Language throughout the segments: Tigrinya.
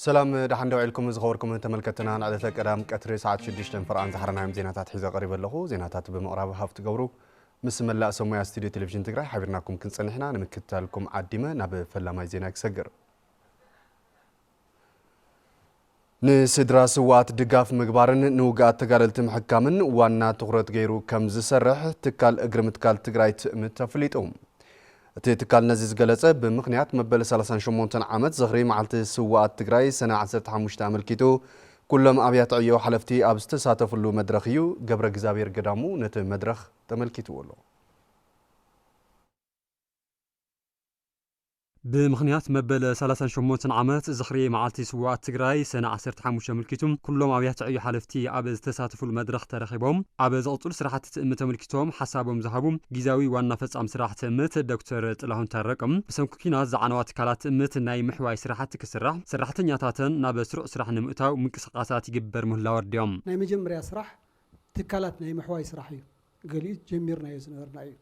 سلام دحن دوعيلكم زخوركم تملكتنا على قدام قطر ساعه 6 فرعان زحرنايم زيناتات حيزه قريب له زيناتات بمقرب هافت غبرو مس ملا سمويا استوديو تلفزيون تግራይ حبرناكم كنصنحنا نمكتالكم عديمه ناب فلاماي زينا كسجر نسدرا سوات دغاف مغبارن نوغات تغاللت محكامن وانا تقرط غيرو كم زسرح تكال اغرمتكال تግራይ متفليطوم تكال نزيز غلصه بمخنيات مبل 38 عامت زغري معلت سوات تግራይ سنه 15 عملكيتو كلهم ابيات عيو حلفتي ابستساتفلو مدرخيو غبر غزابير قدامو نت مدرخ تملكيتو ولو بمخنيات مبل 38 عامت زخري معلتي سوات تግራይ سنه 15 ملكيتهم كلهم ابيات عيو حلفتي ابستساتفلو مدرخ ترخيبهم ابز قلطل سراحت تأمت ملكيتهم حسابهم ذهبهم غيزاوي وانا فصام سراحت تأمت دكتور طلهون ترقم بسمكوكينا زعنوات كالات تأمت ناي محواي سراحت كسرح سراحتنياتاتن ناب سرق سراح نمؤتاو منقسقاسات يجبر مهلا ورديهم ناي مجمريا سراح تكالات ناي محواي سراحيو قليت جميرنا يزنرنا ايو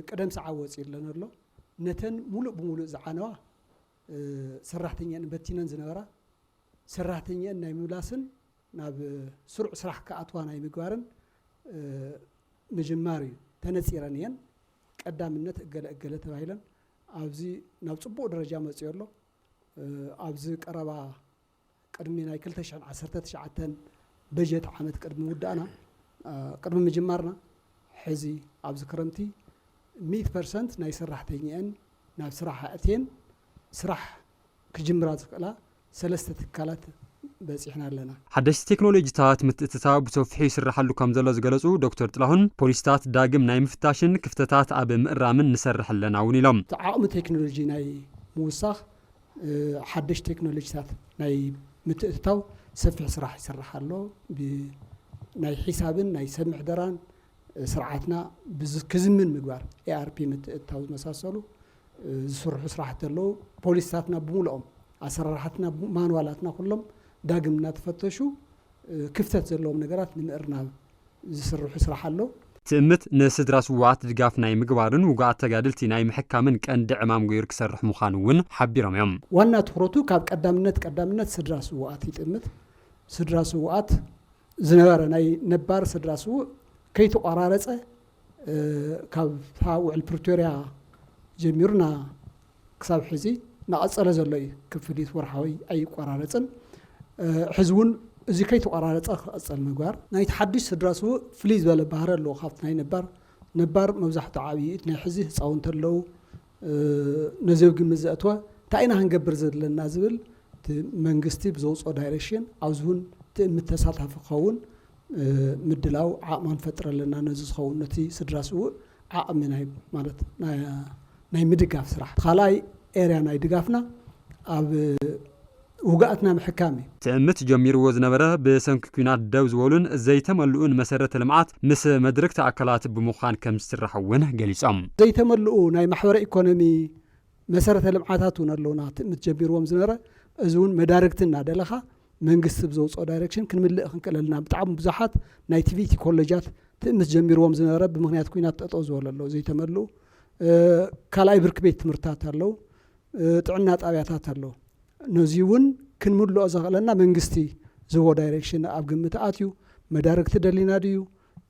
قدم سعوص يلنرلو نتن ملؤ بملؤ زعانوا سراحتنيا نبتينن زنبرا سراحتنيا ناي مولاسن ناب سرع سراح كاتوا ناي مغبارن مجماري تنصيرانيان قدامنت اگله تبايلن ابزي ناب صبو درجه مصيرلو ابزي قربا قدمي ناي 2019 بجت عامت قدم ودانا قدم مجمارنا حزي ابزي كرمتي 100% ناي سراحتينيان ناب سراحاتين سراح كجمرات قلا ثلاثه تكالات بصيحنا لنا حدث تكنولوجيات متتتاو بتوفيح يسرحلو كم زلو زغلصو دكتور طلهون بوليسات داغم ناي مفتاشن كفتتات اب مقرامن نسرح لنا ونيلم تعاقم تكنولوجي ناي موسخ حدث تكنولوجيات ناي متتتاو سفح سراح يسرحلو ب ناي حسابن ناي سمح دران سرعتنا كزمن مغبار ARP متتتاو مساسلو زسرح سراحتلو بوليساتنا بمولهم اسرارحتنا مانوالاتنا كلهم داغمنا تفتشو كفتت زلهم نغرات نمرنا زسرح سراحلو تأمت نسدرا سوات دغاف ناي مغبارن وغات تغادلتي ناي محكامن قند عمام غير كسرح مخانون حبيرم يم وانا تخروتو كاب قدامنت سدرا سوات يتمت سدرا سوات زنبر ناي نبار سدرا سو كيتو قرارصه كاب تاو البروتوريا جميرنا كساب حزي نقصله زلي كفليت ورحاوي اي قرارصن حزون ازي كيتو قرارصه اصل مغبار ناي تحدث سدراسو فليز بلا بحر لو خافت ناي نبار مبزحت عابيت ناي حزي صاونت لو نزوج مزاتوا تاينا هنغبر زلنا زبل منغستي بزوصو دايركشن اوزون متساطف خون مدلاو عقمان فتر لنا نزز خون نتي سدراسو عقم ناي مالت ناي مدغاف صراحه خلاي اريا ناي دغافنا اب وقعتنا محكامي تأمت جمير وزنبره بسنك كينات دوز ولون زي تملؤون مسرة المعات مس مدرك تأكلات بمخان كم سرحون قليسام زي تملؤون ناي محور ايكونومي مسرة المعاتاتون اللونا تأمت جمير ومزنبره ازون مداركتنا دلخا منقص بزوص دايركشن كنملئ خنقللنا بتعب بزحات ناي تيفيتي كولجات تأمت جمير ومزنبره بمخنيات كينات تطوز وللو زي تملؤ كالاي برك بيت تمرتات اللو طعنا طابياتات اللو نزيون كنملؤ زغلنا منغستي زو دايركشن اب قمت اتيو مدارك تدلينا ديو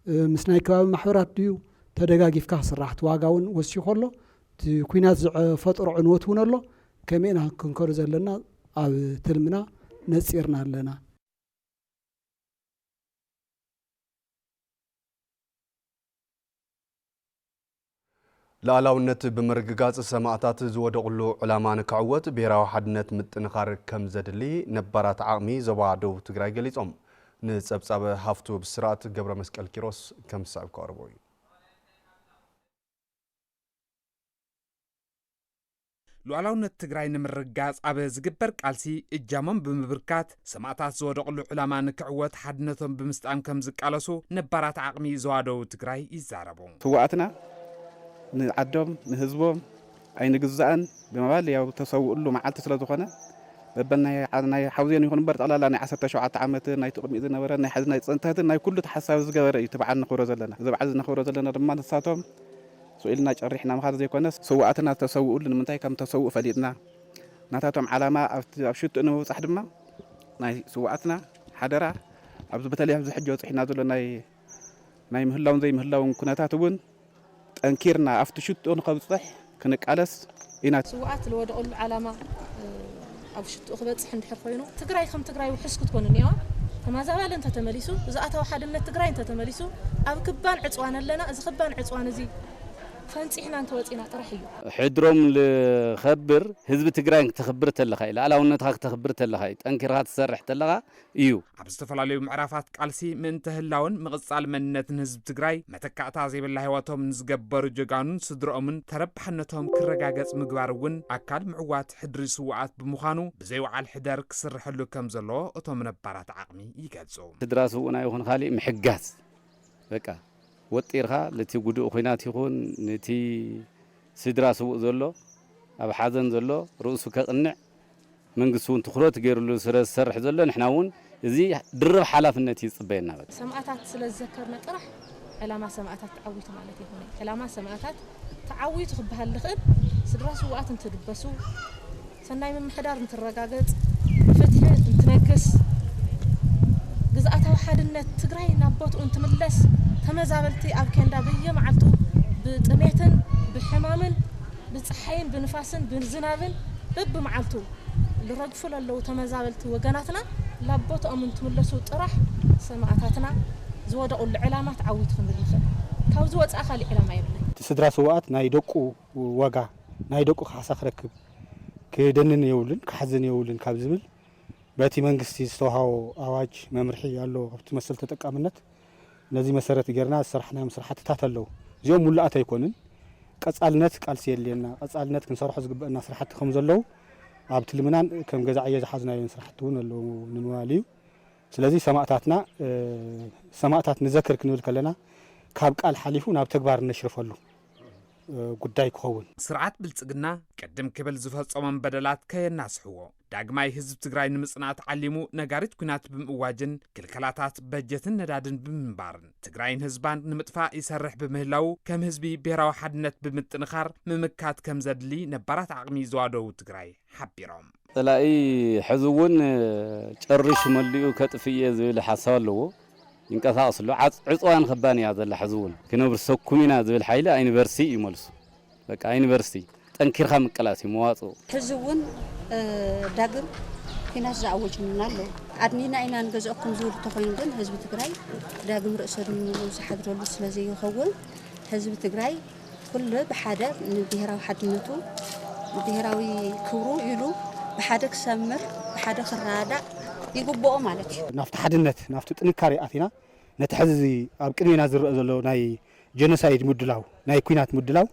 مسناي كباب محورات ديو تدغاغيف كا سراحت واغاون وسي خلو كوينات فطر عنوت ونلو كمينا كنكر زلنا اب تلمنا نصيرنا لنا لالاونت بمرغغاص سماعتات زودقلو علامان كعوت بيراو حدنت متنخار كم زدلي نبرات عامي زوادو تግራይ ገሊጾም ንጸብጻበ ሃፍቱ ብስራት ገብረ መስቀል ኪሮስ ከም ሳብ ቀርቦይ ሉዓላውነት ትግራይ ንምርጋጽ አበ ዝግበር ቃልሲ እጃሞም ብምብርካት ሰማዕታት ዝወደቕሉ ዕላማ ንክዕወት ሓድነቶም ብምስጣም ከም ዝቃለሱ ነባራት ዓቕሚ ዘዋደው ትግራይ ይዛረቡ ተዋዕትና ንዓዶም ንህዝቦም ኣይንግዛእን ብምባል ያው ተሰውኡሉ መዓልቲ ስለ ዝኾነ በበናይ ሓውዜን ይኹን በር ጠቅላላ ናይ 17 ዓመት ናይ ተቕሚጥ ዝነበረ ናይ ሓዝ ናይ ጽንተትን ናይ ኩሉ ተሓሳብ ዝገበረ እዩ ተባዓል ንኽብሮ ዘለና ዝበዓል ንኽብሮ ዘለና ድማ ንሳቶም سئلنا جرحنا مخاز زي كنا سوءاتنا تسوء لمنتهي كم تسوء فليتنا ናታቶም ዓላማ ኣብ ሽጡ ንምብጻሕ ድማ ናይ ስዋዕትና ሓደራ ኣብዚ በተለይ ኣብዚ ሕጂ ወፅሕና ዘሎ ናይ ምህላውን ዘይምህላውን ኩነታት እውን ጠንኪርና ኣብቲ ሽጡ ንኸብፅሕ ክንቃለስ ኢና ስዋዕት ዝወደቐሉ ዓላማ ኣብ ሽጡ ክበፅሕ እንድሕር ኮይኑ ትግራይ ከም ትግራይ ውሕስ ክትኮን እኒዋ ተማዛባለ እንተተመሊሱ ዝኣተው ሓድነት ትግራይ እንተተመሊሱ ኣብ ክባን ዕፅዋን ኣለና እዚ ክባን ዕፅዋን እዚ ፈንፂሕና እንተወፂና ጥራሕ እዩ ሕድሮም ልኸብር ህዝቢ ትግራይ ክትኽብር ተለኻ ኢላ ኣላውነትካ ክትኽብር ተለኻ ጠንኪርካ ትሰርሕ ተለኻ እዩ ኣብ ዝተፈላለዩ ምዕራፋት ቃልሲ ምእንተ ህላውን ምቕጻል መንነትን ህዝቢ ትግራይ መተካእታ ዘይብላ ህይወቶም ንዝገበሩ ጀጋኑን ስድሮኦምን ተረባሕነቶም ክረጋገጽ ምግባር እውን ኣካል ምዕዋት ሕድሪ ስዋዓት ብምዃኑ ብዘይወዓል ሕደር ክስርሐሉ ከም ዘለዎ እቶም ነባራት ዓቕሚ ይገልጹ ስድራ ስውእና ይኹን ካሊእ ምሕጋዝ በቃ ወጢርካ ለቲ ጉዱእ ኮይናት ይኹን ነቲ ስድራ ስውእ ዘሎ ኣብ ሓዘን ዘሎ ርእሱ ከቕንዕ መንግስቲ እውን ትኩረት ገይሩሉ ዝሰርሕ ዘሎ ንሕና እውን እዚ ድርብ ሓላፍነት ይጽበየና በቃ ሰማዕታት ስለዝዘከርና ጥራሕ ዕላማ ሰማዕታት ተዓዊቱ ማለት ይኹን ዕላማ ሰማዕታት ተዓዊቱ ክበሃል ልኽእል ስድራ ስውኣት እንትድበሱ ሰናይ ምምሕዳር እንትረጋገጽ ፍትሒ እንትነግስ ግዝኣታዊ ሓድነት ትግራይ ናብ ቦትኡ እንትምለስ ተመዛበልቲ ኣብ ኬንዳ በየመዓልቱ ብጥሜትን ብሕማምን ብፀሓይን ብንፋስን ብዝናብን በብመዓልቱ ዝረግፉ ለለዉ ተመዛበልቲ ወገናትና ናብ ቦትኦም እንትምለሱ ጥራሕ ሰማዕታትና ዝወደቑሉ ዕላማ ተዓዊቱ ክንብል ንኽእል ካብዚ ወፃኢ ካሊእ ዕላማ የብልን ስድራ ስዋዓት ናይ ደቁ ወጋ ናይ ደቁ ካሳ ክረክብ ክደንን የውልን ክሓዝን የውልን ካብ ዝብል በቲ መንግስቲ ዝተዋሃቦ ኣዋጅ መምርሒ ኣሎ ኣብቲ መሰል ተጠቃምነት ነዚ መሰረት ጌርና ዝሰርሕናዮም ስራሕትታት ኣለዉ እዚኦም ሙሉኣት ኣይኮንን ቀጻልነት ቃልሲ የድልየና ቀጻልነት ክንሰርሖ ዝግበአና ስራሕቲ ከም ዘለዉ ኣብቲ ልምናን ከም ገዛዕየ ዝሓዝናዮም ስራሕቲ እውን ኣለዉ ንምባል እዩ ስለዚ ሰማዕታት ንዘክር ክንብል ከለና ካብ ቃል ሓሊፉ ናብ ተግባር ነሽርፈሉ ጉዳይ ክኸውን ስርዓት ብልጽግና ቀደም ክብል ዝፈጸሞም በደላት ከየናስሕዎ ዳግማይ ህዝብ ትግራይ ንምጽናት ዓሊሙ ነጋሪት ኩናት ብምእዋጅን ክልከላታት በጀትን ነዳድን ብምንባርን ትግራይን ህዝባን ንምጥፋእ ይሰርሕ ብምህላው ከም ህዝቢ ብሔራዊ ሓድነት ብምጥንኻር ምምካት ከም ዘድሊ ነባራት ዓቕሚ ዝዋደው ትግራይ ሓቢሮም ጥላይ ሕዚ እውን ጨርሹ መሊኡ ከጥፍየ ዝብል ሓሳብ ኣለዎ ይንቀሳቀስሉ ዕፅዋን ክባን እያ ዘላ ሕዚ እውን ክነብር ሰኩሚና ዝብል ሓይሊ ዩኒቨርሲቲ ይመልሱ በቃ ዩኒቨርሲቲ ጠንኪርካ ምቅላስ እዩ መዋፅኡ ሕዚ እውን ዳግም ኩናት ዝኣወጅና ኣሎ ዓድኒና ኢና ንገዝአኩም ዝብል ተኮይኑ ግን ህዝቢ ትግራይ ዳግም ርእሰ ድምኑ ዝሓድረሉ ስለዘይኸውን ህዝቢ ትግራይ ኩሉ ብሓደ ንብሔራዊ ሓድነቱ ብሔራዊ ክብሩ ኢሉ ብሓደ ክሰምር ብሓደ ክረዳእ ይግብኦ ማለት እዩ ናፍቲ ሓድነት ናፍቲ ጥንካሬ ኣቲና ነቲ ሕዚ ኣብ ቅድሜና ዝርአ ዘሎ ናይ ጀኖሳይድ ምድላው ናይ ኩናት ምድላው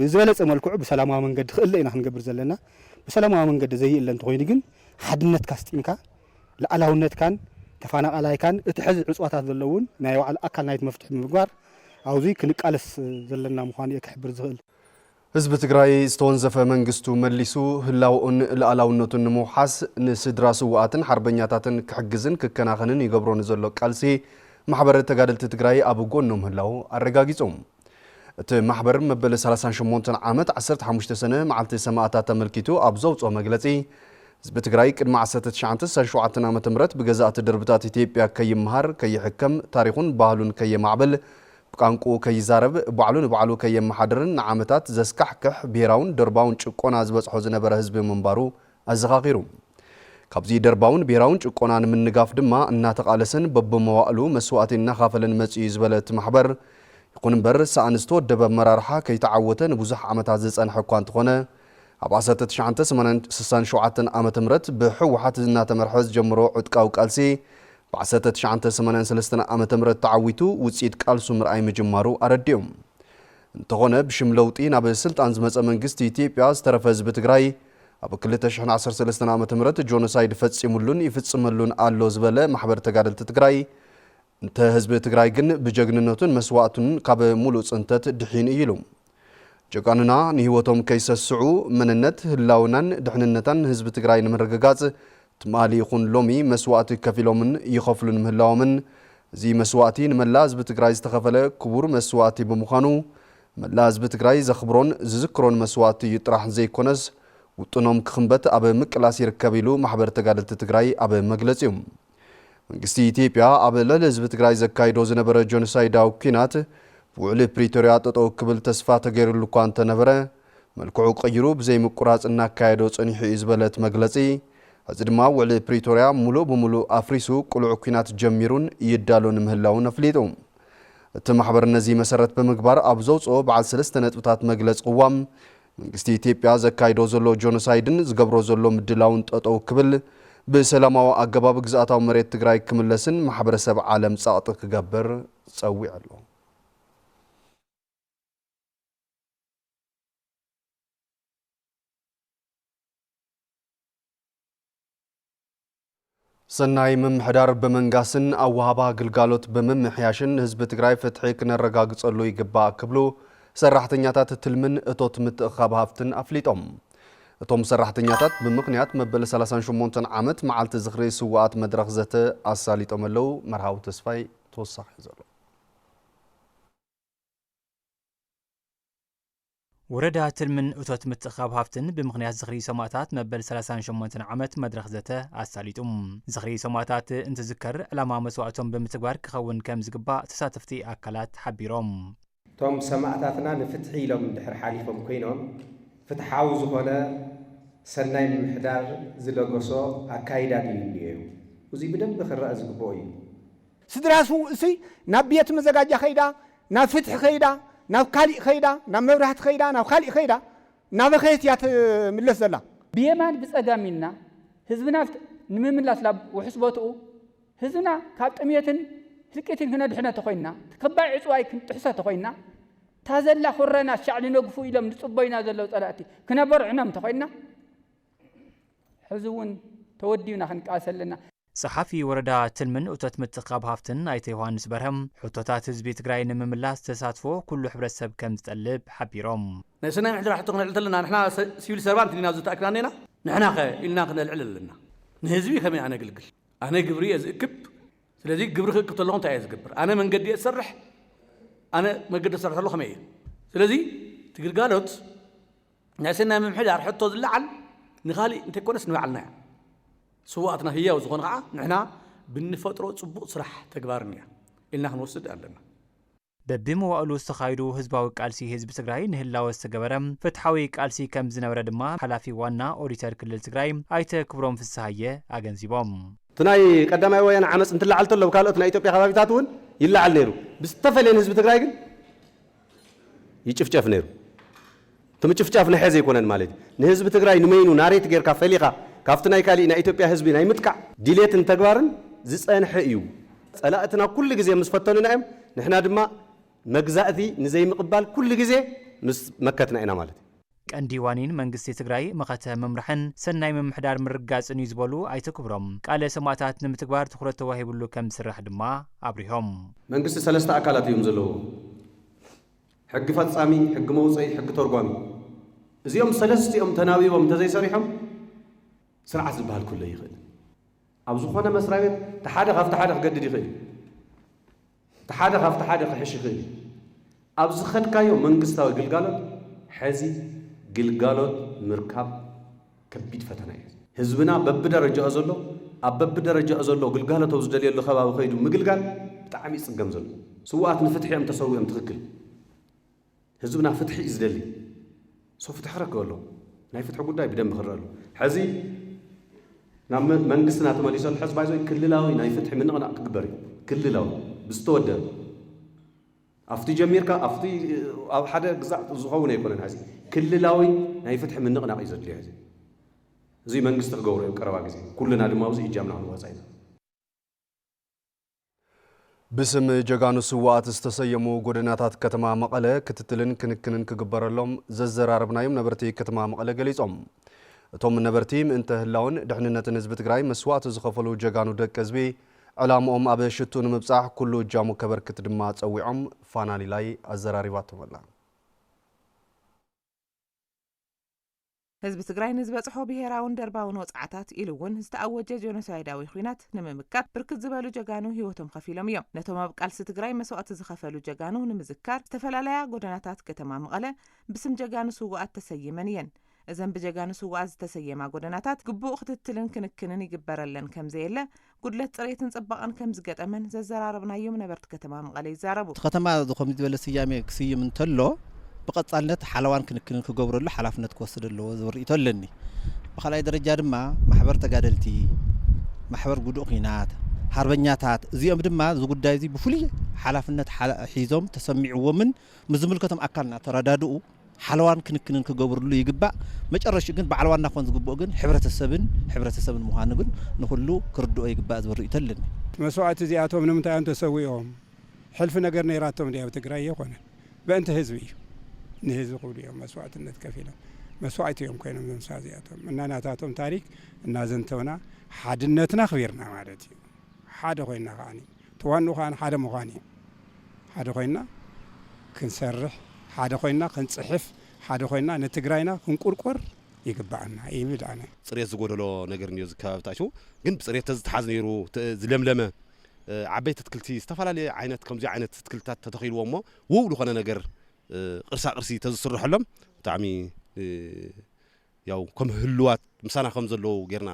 ብዝበለፀ መልክዑ ብሰላማዊ መንገዲ ክእለ ኢና ክንገብር ዘለና ብሰላማዊ መንገዲ ዘይእለ እንተኮይኑ ግን ሓድነትካ ስጢምካ ላዕላውነትካን ተፈናቃላይካን እቲ ሕዚ ዕፅዋታት ዘለውን ናይ ባዕሉ ኣካል ናይቲ መፍትሒ ምግባር ኣብዚ ክንቃለስ ዘለና ምዃኑ እየ ክሕብር ዝኽእል ህዝቢ ትግራይ ዝተወንዘፈ መንግስቱ መሊሱ ህላውኡን ላዕላውነቱን ንምውሓስ ንስድራ ስዋኣትን ሓርበኛታትን ክሕግዝን ክከናኸንን ይገብሮ ንዘሎ ቃልሲ ማሕበር ተጋደልቲ ትግራይ ኣብ ጎኖም ህላው ኣረጋጊጾም እቲ ማሕበር መበለ 38 ዓመት 15 ሰነ መዓልቲ ሰማዕታት ተመልኪቱ ኣብ ዘውፅኦ መግለጺ ህዝቢ ትግራይ ቅድሚ 1967 ዓመተ ምህረት ብገዛእቲ ድርብታት ኢትዮጵያ ከይምሃር ከይሕከም ታሪኹን ባህሉን ከየማዕበል ብቋንቁ ከይዛረብ ባዕሉን ባዕሉ ከየመሓድርን ንዓመታት ዘስካሕክሕ ብሔራውን ደርባውን ጭቆና ዝበጽሖ ዝነበረ ህዝቢ ምንባሩ ኣዘኻኺሩ ካብዚ ደርባውን ብሔራውን ጭቆና ንምንጋፍ ድማ እናተቃለሰን በብመዋእሉ መስዋዕቲ እናኻፈለን መጽኡ ዝበለት ማሕበር ይኹን እምበር ሳእንስቶ ወደበ መራርሓ ከይተዓወተ ንብዙሕ ዓመታት ዝጸንሐ እኳ እንተኾነ ኣብ 1967 ዓመተ ምህረት ብሕወሓት እናተመርሐ ዝጀምሮ ዕጥቃዊ ቃልሲ ብ1983 ዓመተ ምህረት ተዓዊቱ ውጽኢት ቃልሱ ምርኣይ ምጅማሩ ኣረዲኦም እንተኾነ ብሽም ለውጢ ናብ ስልጣን ዝመጸ መንግስቲ ኢትዮጵያ ዝተረፈ ህዝቢ ትግራይ ኣብ 2013 ዓመተ ምህረት ጆኖሳይድ ፈጺሙሉን ይፍጽመሉን ኣሎ ዝበለ ማሕበር ተጋደልቲ ትግራይ እንተ ህዝቢ ትግራይ ግን ብጀግንነቱን መስዋዕቱን ካብ ሙሉእ ጽንተት ድሒን ኢሉ ጀጋኑና ንህይወቶም ከይሰስዑ መንነት ህላውናን ድሕንነታን ህዝቢ ትግራይ ንምርግጋጽ ትማሊ ይኹን ሎሚ መስዋዕቲ ከፊሎምን ይኸፍሉን ምህላዎምን እዚ መስዋዕቲ ንመላ ህዝቢ ትግራይ ዝተኸፈለ ክቡር መስዋዕቲ ብምዃኑ መላ ህዝቢ ትግራይ ዘኽብሮን ዝዝክሮን መስዋዕቲ ጥራሕ ዘይኮነስ ውጥኖም ክኽንበት ኣብ ምቅላስ ይርከብ ኢሉ ማሕበር ተጋደልቲ ትግራይ ኣብ መግለጺ እዩ መንግስቲ ኢትዮጵያ ኣብ ልዕሊ ህዝቢ ትግራይ ዘካይዶ ዝነበረ ጆኖሳይዳዊ ኩናት ብውዕሊ ፕሪቶሪያ ጠጠው ክብል ተስፋ ተገይሩሉ እኳ እንተነበረ መልክዑ ቀይሩ ብዘይ ምቁራጽ እናካየዶ ጸኒሑ እዩ ዝበለት መግለጺ እዚ ድማ ውዕሊ ፕሪቶሪያ ሙሉእ ብሙሉእ ኣፍሪሱ ቁልዑ ኩናት ጀሚሩን ይዳሎን ምህላውን ኣፍሊጡ እቲ ማሕበር ነዚ መሰረት ብምግባር ኣብ ዘውፅኦ በዓል 3 ነጥብታት መግለጽ ቅዋም መንግስቲ ኢትዮጵያ ዘካይዶ ዘሎ ጆኖሳይድን ዝገብሮ ዘሎ ምድላውን ጠጠው ክብል ብሰላማዊ ኣገባብ ግዛኣታዊ መሬት ትግራይ ክምለስን ማሕበረሰብ ዓለም ጻቕጢ ክገብር ጸዊዕ ኣሎ ሰናይ ምምሕዳር በመንጋስን ኣዋሃባ ግልጋሎት በመምሕያሽን ህዝቢ ትግራይ ፍትሒ ክነረጋግጸሉ ይግባእ ክብሉ ሰራሕተኛታት ትልምን እቶት ምትእኻብ ሃፍትን ኣፍሊጦም እቶም ሰራሕተኛታት ብምኽንያት መበል 38 ዓመት መዓልቲ ዝኽሪ ስዋኣት መድረኽ ዘተ ኣሳሊጦም ኣለው መርሃዊ ተስፋይ ተወሳኺ ዘሎ ወረዳ ትልምን እቶት ምትእኻብ ሃፍትን ብምኽንያት ዝኽሪ ሰማዕታት መበል 38 ዓመት መድረኽ ዘተ ኣሳሊጡም ዝኽሪ ሰማዕታት እንትዝከር ዕላማ መስዋዕቶም ብምትግባር ክኸውን ከም ዝግባእ ተሳተፍቲ ኣካላት ሓቢሮም ቶም ሰማዕታትና ንፍትሒ ኢሎም ድሕር ሓሊፎም ኮይኖም ፍትሓዊ ዝኾነ ሰናይ ምምሕዳር ዝለገሶ ኣካይዳ ድዩ እኒአዩ እዚ ብደንቢ ክረአ ዝግብኦ እዩ ስድራሱ እሲ ናብ ቤት መዘጋጃ ኸይዳ ናብ ፍትሒ ኸይዳ ናብ ካሊእ ኸይዳ ናብ መብራህቲ ኸይዳ ናብ ካሊእ ኸይዳ ናብ ኸየት እያ ትምለስ ዘላ ብየማን ብጸጋም ኢልና ህዝብና ንምምላስ ላብ ውሕስቦትኡ ህዝብና ካብ ጥሜትን ህልቂትን ክነድሕነ ተኾይንና ተከባይ ዕፅዋይ ክንጥሕሰ ተኾይንና ታዘላ ኩረና ሻዕሊ ነግፉ ኢሎም ንጽበይና ዘለው ጸላእቲ ክነበርዕናም ተኾይንና ሕዚ እውን ተወዲብና ክንቃሰለና صحافي ወረዳ ትልምን እቶት ምትእኻብ ሃፍትን ኣይተ ዮሐንስ በርሀም ሕቶታት ህዝቢ ትግራይ ንምምላስ ተሳትፎ ኩሉ ሕብረተሰብ ከም ዝጠልብ ሓቢሮም ናይ ሰናይ ምሕዳር ሕቶ ክንልዕል ተለና ንሕና ሲቪል ሰርቫንት ኢና ዝተኣክና ነና ንሕና ኢልና ክንልዕል ኣለና ንህዝቢ ከመይ ኣነ ግልግል ኣነ ግብሪ እየ ዝእክብ ስለዚ ግብሪ ክእክብ ተለኹ እንታይ እየ ዝገብር ኣነ መንገዲ እየ ዝሰርሕ ኣነ መንገዲ ዝሰርሕ ተለኹ ከመይ እየ ስለዚ ትግልጋሎት ናይ ሰናይ ምምሕዳር ሕቶ ዝለዓል ንኻሊእ እንተይኮነስ ንባዕልና እያ سواءتنا هي وزغون نحنا بنفترو صبوق صراح تكبارنيا إلنا هنوصد ألنا ببموالو استخايدو هزباوي قالسي هزب تግራይ ንህላወ ዝተገበረም ፍትሓዊ ቃልሲ ከም ዝነበረ ድማ ሓላፊ ዋና ኦዲተር ክልል ትግራይ ኣይተ ክብሮም ፍስሓየ ኣገንዚቦም ትናይ ቀዳማይ ወያነ ዓመፅ እንትላዓል ተለው ካልኦት ናይ ኢትዮጵያ ከባቢታት እውን ይላዓል ነይሩ ብዝተፈለየ ህዝቢ ትግራይ ግን ይጭፍጨፍ ነይሩ ትምጭፍጫፍ ንሕዘ ይኮነን ማለት ንህዝቢ ትግራይ ንመይኑ ናሬት ጌርካ ፈሊኻ ካፍትናይ ካሊ ናይ ኢትዮጵያ ህዝቢ ናይ ምጥቃዕ ዲሌትን ተግባርን ዝጸንሐ እዩ ጸላእትና ኩሉ ግዜ ምስ ፈተኑና እዮም ንሕና ድማ መግዛእቲ ንዘይ ምቕባል ኩሉ ግዜ ምስ መከትና ኢና ማለት ቀንዲ ዋኒን መንግስቲ ትግራይ መኸተ መምርሕን ሰናይ ምምሕዳር ምርጋጽን ይዝበሉ ኣይተክብሮም ቃለ ሰማዕታት ንምትግባር ትኩረት ተዋሂብሉ ከም ዝስራሕ ድማ አብሪሆም መንግስቲ ሰለስተ አካላት እዮም ዘለዎ ሕጊ ፈጻሚ ሕጊ መውጽኢ ሕጊ ተርጓሚ እዚኦም ሰለስቲኦም ተናቢቦም ተዘይሰሪሖም ስርዓት ዝበሃል ኩሉ ይኽእል ኣብ ዝኾነ መስሪያ ቤት ተሓደ ካብቲ ሓደ ክገድድ ይኽእል ተሓደ ካብቲ ሓደ ክሕሽ ይኽእል ኣብ ዝኸድካዮ መንግስታዊ ግልጋሎት ሕዚ ግልጋሎት ምርካብ ከቢድ ፈተና እዩ ህዝብና በብደረጃኡ ዘሎ ኣብ በብደረጃኡ ዘሎ ግልጋሎት ዝደልየሉ ከባቢ ኸይዱ ምግልጋል ብጣዕሚ ይጽገም ዘሎ ስዋኣት ንፍትሒ እዮም ተሰውዮም ትኽክል ህዝብና ፍትሒ ይዝደሊ ሰው ፍትሒ ረክበሎ ናይ ፍትሒ ጉዳይ ብደንብ ክረአሉ ሕዚ ናብ መንግስትና ተመሊሰሉ ሕዝቢ ባይዞ ክልላዊ ናይ ፍትሒ ምንቕናቕ ክግበር እዩ ክልላዊ ብዝተወደበ ኣፍቲ ጀሚርካ ኣፍቲ ኣብ ሓደ ግዛዕ ዝኸውን ኣይኮነን ሕዚ ክልላዊ ናይ ፍትሒ ምንቕናቕ እዩ ዘድልዮ ሕዚ እዚ መንግስቲ ክገብሮ እዩ ቀረባ ግዜ ኩልና ድማ ኣብዚ እጃምና ክንወፃ ኢና باسم جگانو سوات استسيمو ጎደናታት ከተማ መቀለ ክትትልን ክንክንን ክግበረሎም ዘዘራርብናዮም ነበርቲ ከተማ መቀለ ገሊጾም እቶም ነበርቲ ምእንተ ህላውን ድሕንነትን ህዝቢ ትግራይ መስዋዕት ዝኸፈሉ ጀጋኑ ደቅ ህዝቢ ዕላምኦም ኣብ ሽቱ ንምብጻሕ ኩሉ እጃሙ ከበርክት ድማ ጸዊዖም ፋናሊ ላይ ኣዘራሪባቶም ኣላ ህዝቢ ትግራይ ንዝበጽሖ ብሄራውን ደርባውን ወጻዓታት ኢሉውን ዝተኣወጀ ጆኖሳይዳዊ ኩናት ንምምካት ብርክት ዝበሉ ጀጋኑ ህይወቶም ከፊሎም እዮም ነቶም ኣብ ቃልሲ ትግራይ መስዋዕት ዝኸፈሉ ጀጋኑ ንምዝካር ዝተፈላለያ ጎደናታት ከተማ መቐለ ብስም ጀጋኑ ስዋኣት ተሰይመን እየን እዘን ብጀጋኑ ስዋእ ዝተሰየማ ጎደናታት ግቡእ ክትትልን ክንክንን ይግበረለን ከም ዘየለ ጉድለት ጽሬትን ጽባቐን ከም ዝገጠመን ዘዘራረብናዮም ነበርቲ ከተማ መቐለ ይዛረቡ ከተማ ዝኸም ዝበለ ስያሜ ክስይም እንተሎ ብቐጻልነት ሓለዋን ክንክንን ክገብረሉ ሓላፍነት ክወስደለዎ ዝርኢቶ ኣለኒ ብኻልኣይ ደረጃ ድማ ማሕበር ተጋደልቲ ማሕበር ጉዱእ ኺናት ሓርበኛታት እዚኦም ድማ ዝጉዳይ እዚ ብፍሉይ ሓላፍነት ሒዞም ተሰሚዕዎምን ምዝምልከቶም ኣካልና ተረዳድኡ ሓለዋን ክንክንን ክገብርሉ ይግባእ መጨረሻ ግን ባዕልዋና ኮን ዝግብኦ ግን ሕብረተሰብን ምዃኑ ግን ንኹሉ ክርድኦ ይግባእ ዝርኢቶ ኣለኒ መስዋዕት እዚኣቶም ንምንታይ እዮም ተሰዊኦም ሕልፊ ነገር ነይራቶም ዲያብ ትግራይ ይኾነ በእንተ ህዝቢ እዩ ንህዝቢ ክብሉ እዮም መስዋዕትነት ከፊሎም መስዋዕት እዮም ኮይኖም ዘምሳ እዚኣቶም እናናታቶም ታሪክ እናዘንተውና ሓድነትና ክቢርና ማለት እዩ ሓደ ኮይና ኸዓኒ ትዋኑ ኸዓኒ ሓደ ምዃን እዩ ሓደ ኮይና ክንሰርሕ ሓደ ኮይና ክንጽሕፍ ሓደ ኮይና ንትግራይና ክንቁርቆር ይግባአና ይብል ኣነ ጽሬት ዝጎደሎ ነገር ንዩ ዝከባብታችሁ ግን ብጽሬት ዝተሓዝ ነይሩ ዝለምለመ ዓበይቲ ትክልቲ ዝተፈላለዩ ዓይነት ከምዚ ዓይነት ትክልታት ተተኺልዎ እሞ ውብ ዝኾነ ነገር ቅርሳ ቅርሲ ተዝስርሐሎም ብጣዕሚ ያው ከም ህልዋት ምሳና ከም ዘለዉ ጌርና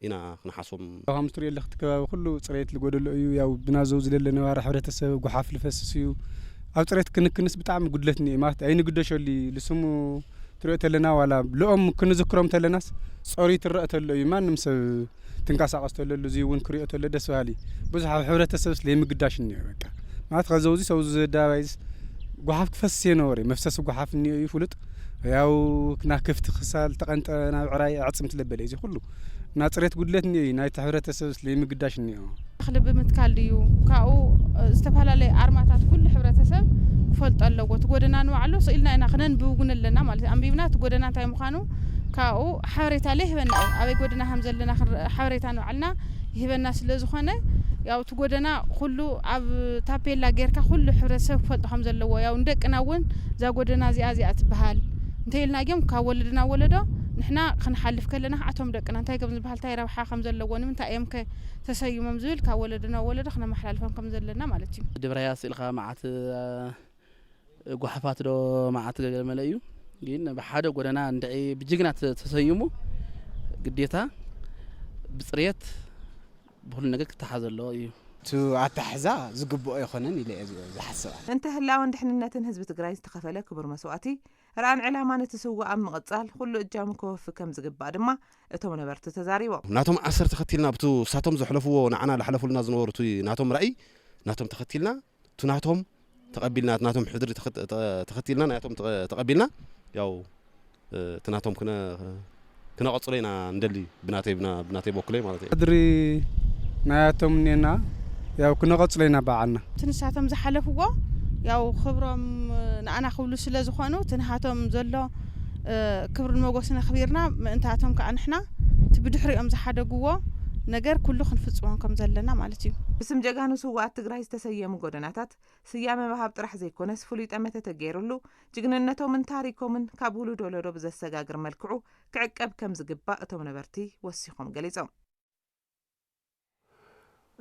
ኢና ክንሓሶም ከም ትሪኦ ለኽቲ ከባቢ ኩሉ ጽሬት ዝጎደሎ እዩ ያው ብናዘው ዝለለ ነባሪ ሕብረተሰብ ጉሓፍ ልፈስስ እዩ ኣብ ጽሬት ክንክንስ ብጣዕሚ ጉድለት እኒአ ማለት ኣይንግደሸሉ ልስሙ ትሪኦ ተለና ዋላ ልኦም ክንዝክሮም ተለናስ ጾሪ ትረአ ተሎ እዩ ማንም ሰብ ትንቀሳቐስ ተለሉ እዚ እውን ክሪኦ ተሎ ደስ በሃሊ ብዙሕ ሕብረተሰብ ስለይምግዳሽ እኒአ በቃ ማለት ከዘውዚ ሰው ዝዳባይዝ ጉሓፍ ክፈስስ የነበረ መፍሰስ ጉሓፍ እኒአ እዩ ፍሉጥ ያው ክና ክፍቲ ክሳል ተቐንጠ ናብ ዕራይ ዓጽም ትለበለ እዚ ኩሉ ና ጽሬት ጉድለት እኒአ ናይ ሕብረተሰብ ስለይምግዳሽ እኒአ ክልብ ምትካል እዩ ካብኡ ዝተፈላለዩ ኣርማታት ኩሉ ሕብረተሰብ ክፈልጥ ኣለዎ ትጎደና ንባዕሉ ስኢልና ኢና ክነንብብ እውን ኣለና ማለት ኣንቢብና ትጎደና እንታይ ምዃኑ ካብኡ ሓበሬታ ላይ ይህበና ኣበይ ጎደና ከም ዘለና ሓበሬታ ንባዕልና ይህበና ስለ ዝኾነ ያው ትጎደና ኩሉ ኣብ ታፔላ ጌርካ ኩሉ ሕብረተሰብ ክፈልጥ ከም ዘለዎ ያው እንደቅና እውን እዛ ጎደና እዚኣ ትበሃል እንተይልና እዮም ካብ ወለድና ወለዶ ንሕና ክንሓልፍ ከለና ኣቶም ደቅና እንታይ ከም ዝበሃል እንታይ ረብሓ ከም ዘለዎ ንምንታይ እዮም ተሰይሞም ዝብል ካብ ወለድና ወለዶ ክነመሓላልፎም ከም ዘለና ማለት እዩ ድብራያ ስኢልካ መዓት ጓሓፋት ዶ መዓት ገመለ እዩ ግን ብሓደ ጎደና እንደይ ብጅግና ተሰይሙ ግዴታ ብጽሬት ብኩሉ ነገር ክተሓዘሎ እዩ ቱ ኣታሕዛ ዝግብኦ ይኾነን ኢለ ዝሓስብ እንተ ህላውን ድሕንነትን ህዝቢ ትግራይ ዝተኸፈለ ክቡር መስዋዕቲ ራን ዕላማ ንትስዋዕ ኣብ ምቕጻል ኩሉ እጃሙ ክወፍ ከም ዝግባእ ድማ እቶም ነበርቲ ተዛሪቦም ናቶም ዓሰር ተኸቲልና ብቱ ሳቶም ዘሕለፍዎ ንዓና ዝሕለፉልና ዝነበሩ ናቶም ራእይ ናቶም ተኸቲልና ናቶም ተቐቢልና ናቶም ሕድሪ ተኸቲልና ናቶም ተቐቢልና ያው ናቶም ክነቐጽሎ ኢና እንደሊ ብናተይ በኩለይ ማለት እዩ ሕድሪ ናያቶም ኔና ያው ክነቐጽሎ ኢና ባዓልና ትንሳቶም ዝሓለፍዎ ያው ክብሮም ንኣና ክብሉ ስለ ዝኾኑ ትንሃቶም ዘሎ ክብርን መጎስን ኣኽቢርና ምእንታቶም ከዓ ንሕና ብድሕሪኦም ዝሓደግዎ ነገር ኩሉ ክንፍጽሞም ከም ዘለና ማለት እዩ ብስም ጀጋኑ ስዋኣት ትግራይ ዝተሰየሙ ጎደናታት ስያመ ምሃብ ጥራሕ ዘይኮነስ ፍሉይ ጠመተ ተገይሩሉ ጅግንነቶምን ታሪኮምን ካብ ውሉድ ወለዶ ብዘሰጋግር መልክዑ ክዕቀብ ከም ዝግባእ እቶም ነበርቲ ወሲኾም ገሊጾም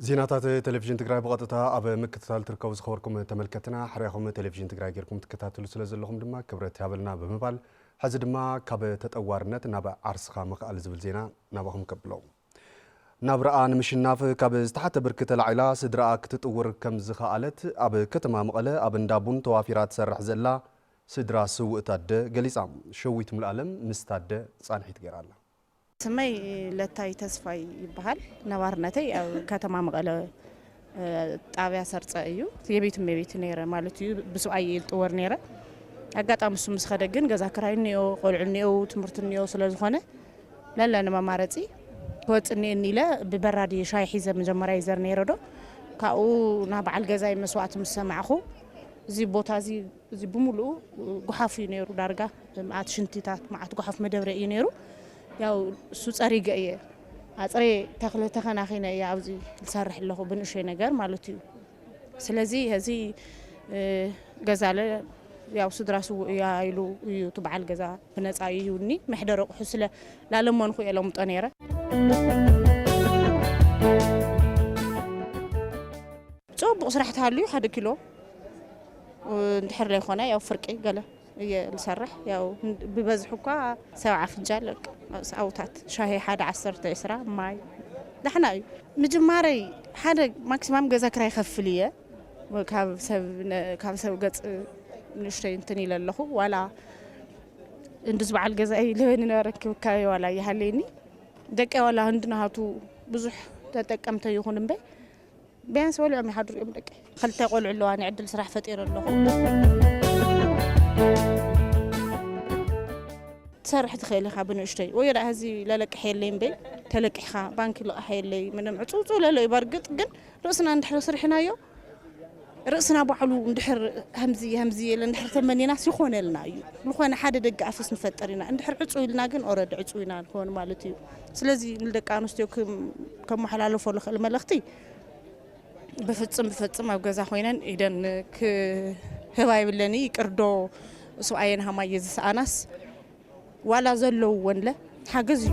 ዜናታት ቴሌቪዥን ትግራይ በቀጥታ ኣብ ምክትታል ትርከቡ ዝኸበርኩም ተመልከትና ሓርያኹም ቴሌቪዥን ትግራይ ጌርኩም ትከታተሉ ስለ ዘለኹም ድማ ክብረት ያበልና ብምባል ሕዚ ድማ ካብ ተጠዋርነት ናብ ዓርስኻ ምኽኣል ዝብል ዜና ናባኹም ቀብለው ናብ ረኣ ንምሽናፍ ካብ ዝተሓተ ብርኪ ተላዒላ ስድራኣ ክትጥውር ከም ዝኸኣለት ኣብ ከተማ መቐለ ኣብ እንዳቡን ተዋፊራ ትሰርሕ ዘላ ስድራ ስውእ ታደ ገሊጻ ሸዊት ሙሉዓለም ምስ ታደ ጻንሒት ገይራ ኣላ ስመይ ለታይ ተስፋይ ይበሃል ነባርነተይ ኣብ ከተማ መቐለ ጣብያ ሰርጸ እዩ የቤት ነይረ ማለት እዩ ብሰብኣይ ይልጥወር ነይረ ኣጋጣሚ እሱ ምስ ኸደ ግን ገዛ ክራይ እኒኦ ቆልዑ እኒኦ ትምህርቲ እኒኦ ስለ ዝኾነ ለለ ንመማረፂ ክወፅኒ እኒኢለ ብበራዲ ሻይ ሒዘ መጀመርያ ይዘር ነይረ ዶ ካብኡ ናብ በዓል ገዛይ መስዋዕቲ ምስ ሰማዕኹ እዚ ቦታ እዚ ብምሉኡ ጉሓፍ እዩ ነይሩ ዳርጋ መዓት ሽንቲታት መዓት ጉሓፍ መደብረ እዩ ነይሩ ያው እሱ ጸሪገ እየ ኣጽሬ ተኽሊ ተኸናኺነ እየ ኣብዚ ዝሰርሕ ኣለኹ ብንእሽተይ ነገር ማለት እዩ ስለዚ እዚ ገዛለ ያው ስድራ ስውእ እያ ኢሉ እዩ ትበዓል ገዛ ብነፃ እዩኒ መሕደረ ቁሑ ስለ ላለመንኩ እየ ለምጦ ነይረ ጽቡቕ ስራሕ ተሃልዩ 1 ኪሎ እንድሕር ላይ ኾነ ያው ፍርቂ ገለ ልሰርሕ ያው ብበዝሑ እኳ 7 ፍንጃል ኣውታት ሻሂ ሓደ 10 10 ማይ ደሕና እዩ ምጅማረይ ሓደ ማክሲማም ገዛ ክራይ ከፍል እየ ካብ ሰብ ገጽ ንሽተይ እንትን ኢለ ኣለኹ ዋላ እንድዝ በዓል ገዛ ለበኒ ነበረክብ ካበይ ዋላ ይሃለኒ ደቀ ዋላ ህንድናሃቱ ብዙሕ ተጠቀምተ ይኹን እምበይ ቢያንስ ወልዑም ይሓድሩ እዮም ደቀ ክልተ ቆልዑ ኣለዋ ንዕድል ስራሕ ፈጢረ ኣለኹ تسرح تخيلي خابنو اشتي ويرا هذي لا لك حيلين بي تلقي خا بانك لا حيلي من عصوصو لا يبرقط جن راسنا ندحر سرحنا يو راسنا بحلو ندحر همزي لندحر ثمانية ناس يخون لنا يو لخونا حدا دق عفس نفطرنا ندحر عصوي لنا جن اورد عصوينا نكون مالتي سلازي ندق انستيو كم حلالو فول الملختي بفصم او غزا خوينن اذن ك هواي بلني يقردو سو عين هما يزس اناس ولا زلوا ولا حجز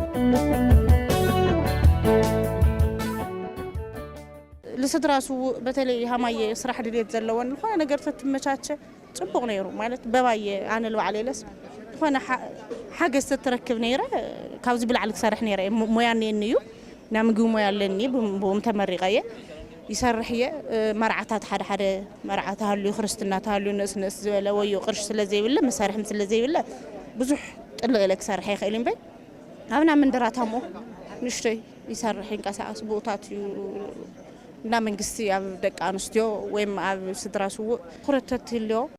لسدراسو بتلي هما يسرح ديت زلوا خونا نغير تتمچاچه صبق نيرو معنات بباي انا لو علي لس خونا حجز تتركب نيره كاوز بالعلك سرح نيره موياني نيو نامغو مويالني بوم تمرقيه يسرحيه مرعتات حدا مرعتها اللي خرستنا تالو نس زبله ويو قرش سلازي ولا مسارح مسلازي ولا بزح طلع لك سرح يخيلين بي أنا من دراتامو نشتي يسرحين كاساس بوتات نا من قصي أب دك أنستيو ويم أب سدراسو خرطت اليوم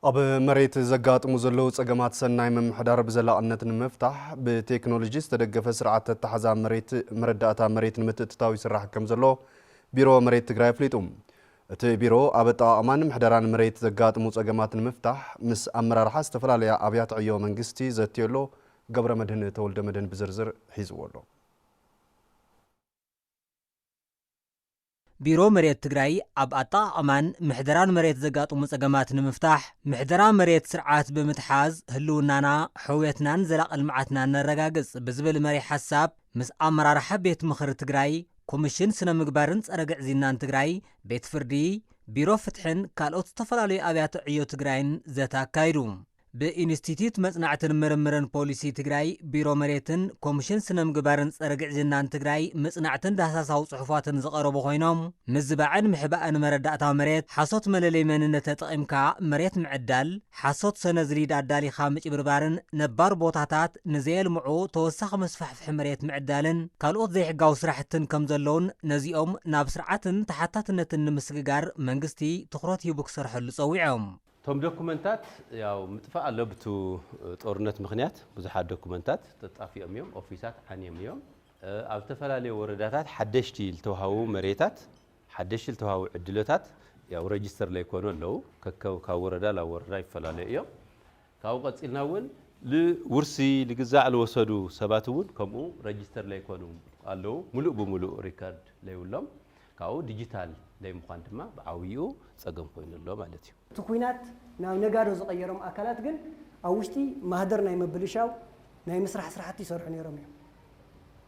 أب مريت زقات مزلو تسقمات سناي من محدار بزلا أنت المفتاح بتكنولوجي استدقف سرعة التحزام مريت مرداتا مريت نمتتتاوي سرح كم زلو بيرو مريت تقراي فليتوم እቲ ቢሮ ኣብ ኣጠቓቕማን ምሕደራን መሬት ዘጋጥሙ ፀገማት ንምፍታሕ ምስ ኣመራርሓ ዝተፈላለያ ኣብያተ ዕዮ መንግስቲ ዘትየሎ ገብረ መድህን ተወልደ መድህን ብዝርዝር ሒዝዎ ኣሎ ቢሮ መሬት ትግራይ ኣብ ኣጠቓቕማን ምሕደራን መሬት ዘጋጥሙ ፀገማት ንምፍታሕ ምሕደራ መሬት ስርዓት ብምትሓዝ ህልውናና ሕውየትናን ዘላቒ ልምዓትናን ነረጋግፅ ብዝብል መሪሕ ሓሳብ ምስ ኣመራርሓ ቤት ምኽሪ ትግራይ ኮሚሽን ስነ ምግባርን ጸረ ግዕዝናን ትግራይ ቤት ፍርዲ ቢሮ ፍትሕን ካልኦት ዝተፈላለዩ ኣብያተ ዕዮ ትግራይን ዘተካይዱ بإنستيتيوت مصنعتن مرمرن بوليسي تግራይ ቢሮ መሬትን ኮሚሽን ስነ ምግባርን ጸረ ግዕዝናን ትግራይ መጽናዕትን ዳሳሳው ጽሑፋትን ዘቀረቡ ኮይኖም ምዝባዕን ምሕባእን መረዳእታ መሬት ሓሶት መለለይ መንነት ተጠቂምካ መሬት ምዕዳል ሓሶት ሰነዝሪድ ኣዳሊኻ ምጭብርባርን ነባር ቦታታት ንዘየልምዑ ተወሳኺ መስፋሕፍሕ መሬት ምዕዳልን ካልኦት ዘይሕጋዊ ስራሕትን ከም ዘለውን ነዚኦም ናብ ስርዓትን ተሓታትነትን ንምስግጋር መንግስቲ ትኹረት ሂቡ ክሰርሐሉ ጸዊዖም ቶም ዶኩመንታት ያው ምጥፋእ ኣለብቱ ጦርነት ምኽንያት ብዙሓት ዶኩመንታት ተጣፊኦም እዮም ኦፊሳት ዓንዮም እዮም ኣብ ተፈላለዩ ወረዳታት ሓደሽቲ ዝተዋሃቡ መሬታት ሓደሽቲ ዝተዋሃቡ ዕድሎታት ያው ሬጅስተር ላይ ኮኑ ኣለው ካብ ወረዳ ናብ ወረዳ ይፈላለዩ እዮም ካብኡ ቀፂልና እውን ልውርሲ ልግዛዕ ልወሰዱ ሰባት እውን ከምኡ ሬጅስተር ላይ ኮኑ ኣለው ሙሉእ ብሙሉእ ሪካርድ ለይብሎም ካብኡ ዲጂታል ላይ ምዃን ድማ ብዓብይኡ ፀገም ኮይኑ ኣሎ ማለት እዩ እቲ ኩናት ናብ ነጋዶ ዝቀየሮም ኣካላት ግን ኣብ ውሽጢ ማህደር ናይ መብልሻው ናይ ምስራሕ ስራሕቲ ይሰርሑ ነይሮም እዮም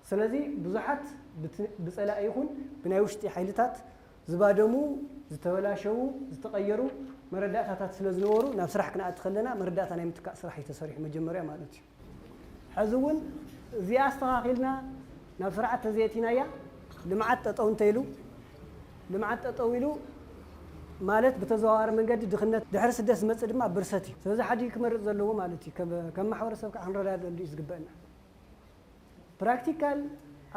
ስለዚ ብዙሓት ብፀላእ ይኹን ብናይ ውሽጢ ሓይልታት ዝባደሙ ዝተበላሸው ዝተቀየሩ መረዳእታታት ስለ ዝነበሩ ናብ ስራሕ ክንኣት ከለና መረዳእታ ናይ ምትካእ ስራሕ ይተሰሪሑ መጀመርያ ማለት እዩ ሕዚ እውን እዚኣ ኣስተኻኺልና ናብ ስርዓት ተዘይቲናያ ልምዓት ጠጠው እንተይሉ ልምዓት ጠጠው ኢሉ ማለት በተዘዋዋሪ መንገድ ድኽነት ድሕሪ ስደት ዝመጽእ ድማ ብርሰት እዩ ስለዚ ሓዲ ክመርጽ ዘለዎ ማለት እዩ ከም ማሕበረሰብ ከዓ ክንረዳድአሉ እዩ ዝግበአና ፕራክቲካል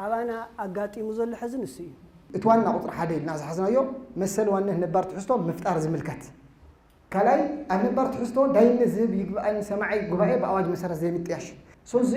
ኣባና ኣጋጢሙ ዘሎ ሕዚ ንሱ እዩ እቲ ዋና ቁጥሪ ሓደ ኢልና ዝሓዝናዮ መሰል ዋነት ነባር ትሕዝቶ ምፍጣር ዝምልከት ካልኣይ ኣብ ነባር ትሕዝቶ ዳይነት ዝህብ ይግባአን ሰማዓይ ጉባኤ ብኣዋጅ መሰረት ዘይምጥያሽ ስለዚ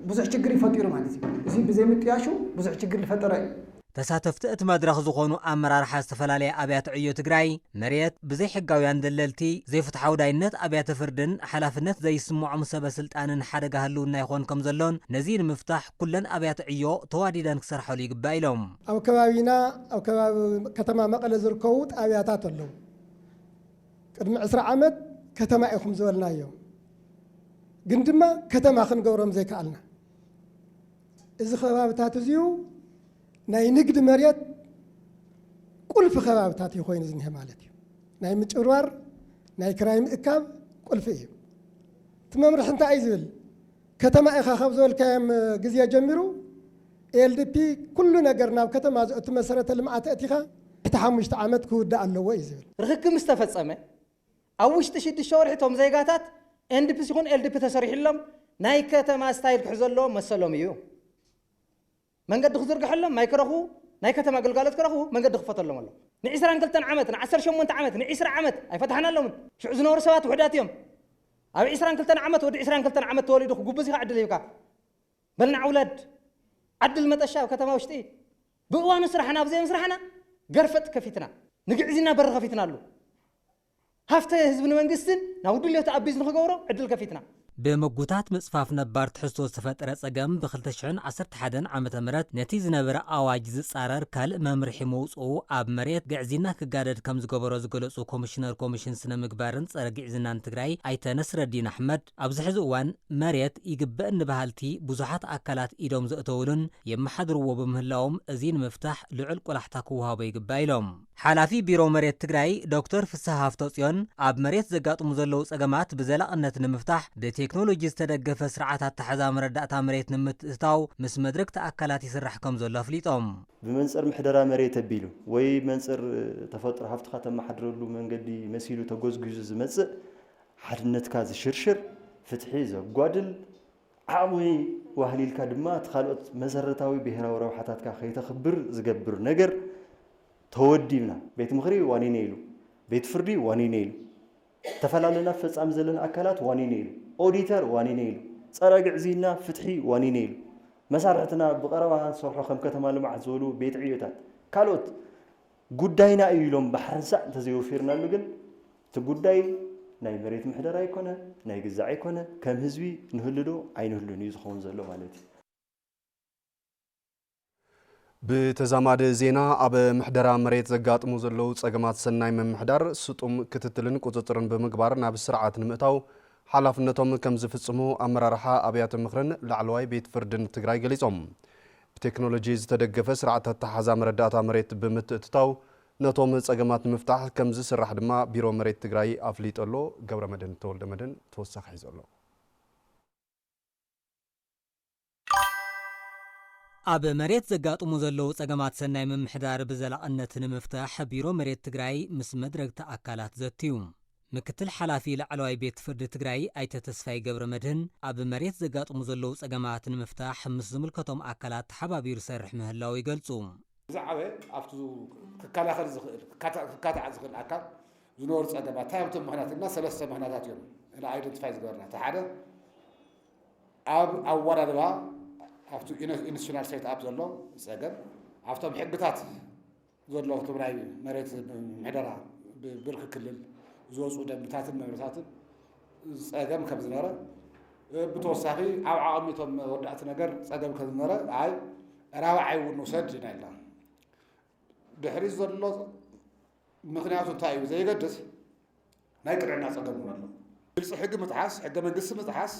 ብዙሕ ችግር ይፈጢሩ ማለት እዩ እዚ ብዘይምጥያሹ ብዙሕ ችግር ዝፈጠረ እዩ ተሳተፍቲ እቲ መድረኽ ዝኾኑ ኣመራርሓ ዝተፈላለየ ኣብያተ ዕዮ ትግራይ መሬት ብዘይ ሕጋውያን ደለልቲ ዘይፍትሓዊ ዳይነት ኣብያተ ፍርድን ሓላፍነት ዘይስምዖም ሰበስልጣንን ሓደጋ ህልውና ይኾን ከም ዘሎን ነዚ ንምፍታሕ ኩለን ኣብያተ ዕዮ ተዋዲደን ክሰርሐሉ ይግባእ ኢሎም ኣብ ከባቢና ኣብ ከባቢ ከተማ መቐለ ዝርከቡ ጣብያታት ኣለዉ ቅድሚ 20 ዓመት ከተማ ኢኹም ዝበልናዮ ግን ድማ ከተማ ክንገብሮም ዘይከኣልና እዚ ከባቢታት እዚዩ ናይ ንግድ መሬት ቁልፍ ከባቢታት ይኮይኑ ዝኒሄ ማለት እዩ ናይ ምጭርዋር ናይ ክራይ ምእካብ ቁልፊ እዩ ትመምርሕ እንታይ እዩ ዝብል ከተማ ኢኻ ካብ ዝበልካዮም ግዜ ጀሚሩ ኤልዲፒ ኩሉ ነገር ናብ ከተማ ዝእቱ መሰረተ ልምዓት እቲኻ እቲ 5 ዓመት ክውዳእ ኣለዎ እዩ ዝብል ርክክብ ምስ ተፈጸመ ኣብ ውሽጢ 6 ወርሒ እቶም ዜጋታት ኤንዲፒ ሲኹን ኤልዲፒ ተሰሪሕሎም ናይ ከተማ ስታይል ክሕዘሎም መሰሎም እዩ መንገዲ ክዝርግሐሎም ማይ ክረኽቡ ናይ ከተማ ግልጋሎት ክረኽቡ መንገዲ ክፈተሎም ኣሎ ን22 ዓመት ን18 ዓመት ን20 ዓመት ኣይፈታሕናሎምን ሽዑ ዝነበሩ ሰባት ውሕዳት እዮም ኣብ 22 ዓመት ወዲ 22 ዓመት ተወሊዱ ክጉብዝ ኢኻ ዕድል ሂብካ በልና ኣውላድ عدل متشاب كتما وشتي بقوان سرحنا بزي مسرحنا قرفت كفيتنا نقعزينا برا خفيتنا له هفته حزب منقستن ناودو اللي تعبيز نخقورو عدل كفيتنا بمقوتات مصفاف نبار تحسو استفاد رأسقام بخلتشعن 11 عامة مرات نتيز نبرا آواجز صارر كال ممرحي موصو آب مريت قعزينا كقادر كمز قبرو زقلوصو كوميشن سنة مقبارن صار قعزينا نتقراي ايتا نصر الدين أحمد أبزحز اوان مريت يقبئن بهالتي بزحات أكالات إيدوم زقتولن يمحضروا بمهلاهم ازين مفتاح لعلق ولحتاكوها بيقبايلهم حالافي بيرو مريت تقراي دكتور فسها هافتوسيون آب مريت زقاط مزلو سقامات بزلاقنة نمفتاح تكنولوجي استدقف سرعات تحزام رداء مريت نمتتاو مس مدرك تأكلات يسرح كم زولا فليتهم بمنصر محدرا مريت بيلو وي منصر تفطر هفت خاتم محدرلو من قدي مسيلو تجوز زمزق حدنت كاز شرشر فتحي زقادل عوي وهلي الكادمات خالوت مزرتاوي بهنا وروحاتات كاخي تخبر زقبر نجر تودينا بيت مخري واني نيلو بيت فردي واني نيلو تفلالنا فصام زلن أكلات واني نيلو أوديتر واني نيلو صار قعزينا فتحي واني نيلو مسارتنا بقربة صرحوا خم كتما لمع زولو بيت عيوتات كالوت قداينا أيلهم بحرنسا تزيوفيرنا لقل تقداي ناي مريت محدر أيكونا ناي قزع أيكونا كم هزوي نهللو عين هلو نيزخون زلو مالتي بتزامد زينا أب محدرا مريت زقات مزلو صقمات سناي من محدر سطوم كتتلن قططرن بمقبارنا بسرعة نمتاو حلفنتهم كم زفصمو أمرارحا أبيات مخرن لعلواي بيت فردن تقراي قليزهم بتكنولوجي زتدقف سرعة التحزام رداتا مريت بمتتاو نتوم صقمات مفتاح كم زسرح دما بيرو مريت تقراي أفليت اللو قبر مدن تولد مدن توسخ حيزولو أب مريت زقات مزلو صقمات سناي من محدار بزلاقنة مفتاح بيرو مريت تقراي مس مدرك تأكلات زتيوم مكتل حلافي لعلواي بيت فرد تقراي ايتا تسفاي قبر مدهن اب مريت زقات مزلو صقمات مفتاح مس زملكتهم اكلات حبابير سرح مهلاو يقلصوم زعبه افتو كالاخر كاتع زغل اكل زنور صقمات تايمتم مهناتنا ثلاثه مهناتات يوم انا ايدنتفاي زغرنا تحاده اب اورا دبا افتو انستشنال سيت اب زلو صقم افتو حقتات زلو تبراي مريت محدرا برك كلل زوزو دمتاتن مبرتاتن صقم كبزنره بتوساخي او عاميتهم ودعت ነገር صقم كزنره اي راوعي ونوسد نايلا دحري زلو مخنياتو تايو زي يقدس ناي قرعنا صقم ونالو بلص حق متحاس حق منقص متحاس